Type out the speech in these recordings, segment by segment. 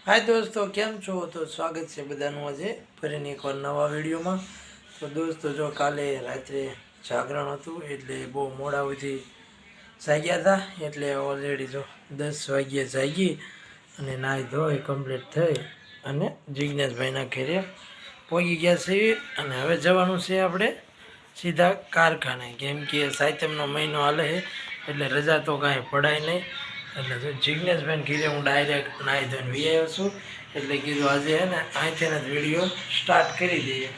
हाय दोस्तों केम छो। तो स्वागत है बधानु आज फरीने एक नवा विडियो में। तो दोस्तों जो काले रात्रे जागरण हतुं एटले बहु मोड़ा सुधी जाग्या था एटले ऑलरेडी जो 10 वाग्ये जागी अने नाई धोई कम्प्लीट थई अने जिग्नेश भाईना घरे पहोंची गया छे अने हवे जवानुं छे आपणे सीधा कारखाने, केम के सातमनो महीनो हाले है एटले रजा तो कांई पड़ाय नहीं। એટલે જો જિગ્નેશભાઈ ઘીરે હું ડાયરેક્ટ નાહી ધોઈને વી આવ્યો છું એટલે કીધું આજે હે ને અહીંથી જ વિડીયો સ્ટાર્ટ કરી દઈએ,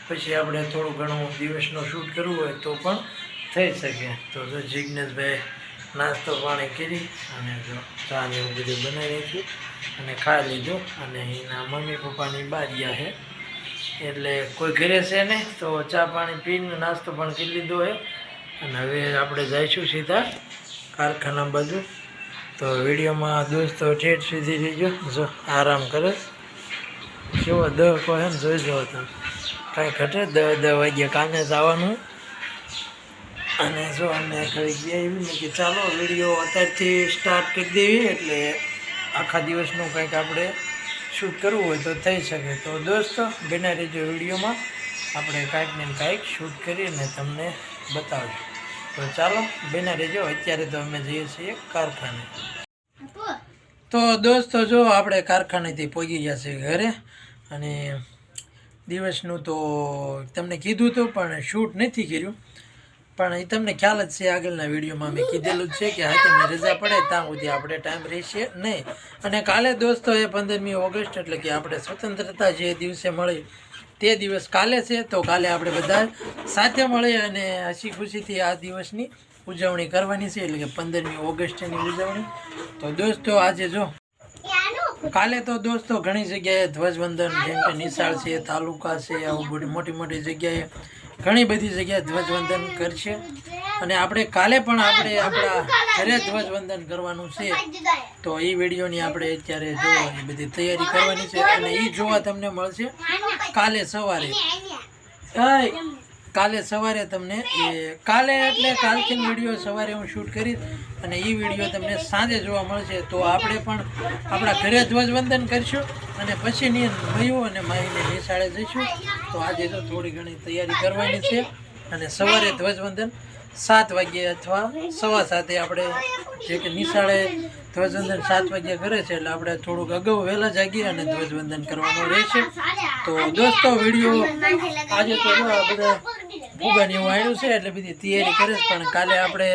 પછી આપણે થોડું ઘણું દિવસનો શૂટ કરવું હોય તો પણ થઈ શકે। તો જો જિગ્નેશભાઈ નાસ્તો પાણી કરી અને જો ચા ને એવું બધું બનાવી નાખ્યું અને ખાઈ લીધું અને એના મમ્મી પપ્પાની બારિયા છે એટલે કોઈ ઘરે છે નહીં, તો ચા પાણી પીને નાસ્તો પણ કરી લીધો છે અને હવે આપણે જઈશું સીધા કારખાના બાજુ। तो वीडियो में दोस्तों ठेठ सुधी रहीजो, जो आराम करे जो 10 को है जो जो कहीं घटे 10 वागे कामे जवानुं अने जो अमे घरे गया कि चालो वीडियो अत्यारथी स्टार्ट कर देवी एटले आखा दिवसनुं कंईक आपणे शूट करवुं होय तो थई शके। तो दोस्तों बना रहीजो वीडियो में, आपणे कांईक ने कांईक शूट करीने तमने बतावशुं। तो चलो बना रहीजो। अत्यारे तो अमे जईए छीए कारखाने। तो दोस्तों जो आपणे कारखानेथी पहोंची गया छे घरे अने दिवसनुं तो तमने कीधुं तो पण शूट नथी कर्युं, पण ए तमने ख्याल ज छे आगळना विडियोमां मैं कीधेलुं छे कि हाथे में रजा पड़े त्यां सुधी आपणे टाइम रहेशे नहीं। अने काले दोस्तों ए 15મી ऑगस्ट एटले कि आपणे स्वतंत्रता जे दिवसे मळी ते दिवस काले छे। तो काले आपणे बधा साथे मळी अने हसी खुशीथी आ दिवसनी उजवणी करवानी छे एटले कि 15મી ऑगस्टनी उजवणी। तो दोस्तों आज जो काले तो दोस्तों घणी जग्याए ध्वजवंदन जेम के निशाळ छे, तालुका छे, आवी बड़ी मोटी मोटी जग्याए घणी बधी जग्याए ध्वजवंदन करशे अने आपणे काले पण आपणे आपणा घरे ध्वजवंदन करवानुं छे। तो ई विडियोनी आपणे अत्यारे जो ए बधी तैयारी करवानी छे अने ई जोवा तमने मळशे काले सवारे। काले सवारे तमने काले एटले कालथी विडियो सवारे हूँ शूट करीश अने ई विडियो तमने सांजे जोवा मळशे। तो आपणे पण आपणा घरे ध्वजवंदन करशुं अने पछीनी मयू अने माईने निशाळे जईशुं। तो आजे तो थोड़ी घणी तैयारी करवानी छे अने सवारे ध्वजवंदन 7 वागे अथवा 7:15 आपणे जे के निशाळे ध्वजवंदन 7 वागे करे छे એટલે આપણે થોડુંક અગાઉ વહેલા જાગી અને ध्वजवंदन કરવાનું રહેશે। તો દોસ્તો વિડિયો આજે તો બધા ભૂગાની વાળ્યું છે એટલે બધી તૈયારી કરે છે, પણ કાલે આપણે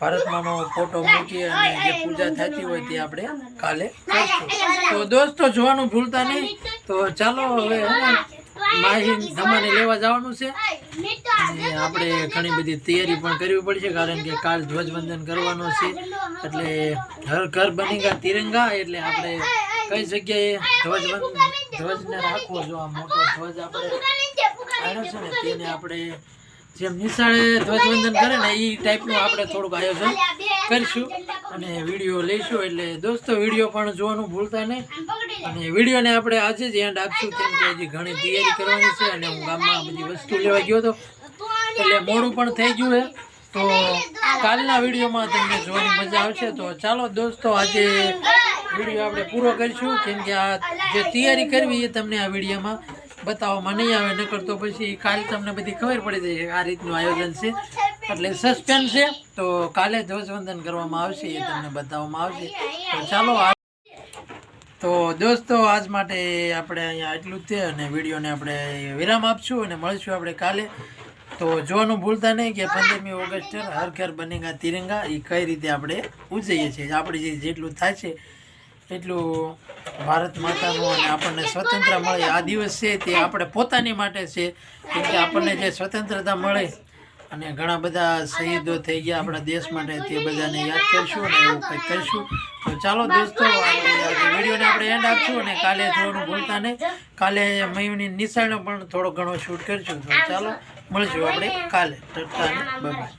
ભારતમાનો ફોટો મૂકી અને જે પૂજા થતી હોય તે આપણે કાલે કરશું। તો દોસ્તો જોવાનું ભૂલતા નહીં। તો ચાલો હવે માહી ધમાને લેવા જવાનું છે અને આપણે ઘણી બધી તૈયારી પણ કરવી પડશે, કારણ કે કાલ ધ્વજવંદન કરવાનો છે એટલે હર ઘર બનેગા તિરંગા। એટલે આપણે કઈ જગ્યાએ ધ્વજને રાખવો, જો આ મોટો ધ્વજ આપણે આણ્યો છે ને તેને આપણે જેમ નિશાળે ધ્વજવંદન કરે ને એ ટાઈપનું આપણે થોડુંક આયોજન કરીશું અને વિડીયો લઈશું। એટલે દોસ્તો વિડીયો પણ જોવાનું ભૂલતા નહીં અને વિડીયોને આપણે આજે જ એન્ડ આપશું, કેમ કે હજી ઘણી તૈયારી કરવાની છે અને હું ગામમાં બધી વસ્તુ લેવા ગયો હતો એટલે મોડું પણ થઈ ગયું છે। તો કાલના વિડીયોમાં તમને જોવાની મજા આવશે। તો ચાલો દોસ્તો આજે વિડીયો આપણે પૂરો કરીશું, કેમ કે આ જે તૈયારી કરવી એ તમને આ વિડીયોમાં बताववामां नहीं आवे, नकर तो पछी काल तमने बधी खबर पड़ी जशे आ रीतनुं आयोजन छे एटले सस्पेन्स छे। तो काले ध्वजवंदन करवामां आवशे ए तमने बताववामां आवशे। तो चालो तो दोस्तों आज माटे आपणे अहींया आटલું જ છે અને વિડીયોને આપણે વિરામ આપશું અને મળીશું આપણે કાલે। તો જોવાનું ભૂલતા નહીં કે 15મી ઓગસ્ટ હર ઘર બનેગા તિરંગા એ કઈ રીતે આપણે ઉજવીએ છીએ। આપણે જેટલું થાય છે એટલું ભારત માતાનું અને આપણને સ્વતંત્ર મળે આ દિવસ છે તે આપણે પોતાની માટે છે, કેમ કે આપણને જે સ્વતંત્રતા મળે અને ઘણા બધા શહીદો થઈ ગયા આપણા દેશ માટે, તે બધાને યાદ કરશું અને એવું કંઈક કરીશું। તો ચાલો દોસ્તો આજે વિડીયોને આપણે એન્ડ આપશું અને કાલે જોવાનું ભૂલતા નહીં। કાલે મયુની નિશાળનો પણ થોડો ઘણો શૂટ કરીશું। તો ચાલો મળીશું આપણે કાલે। Bye bye.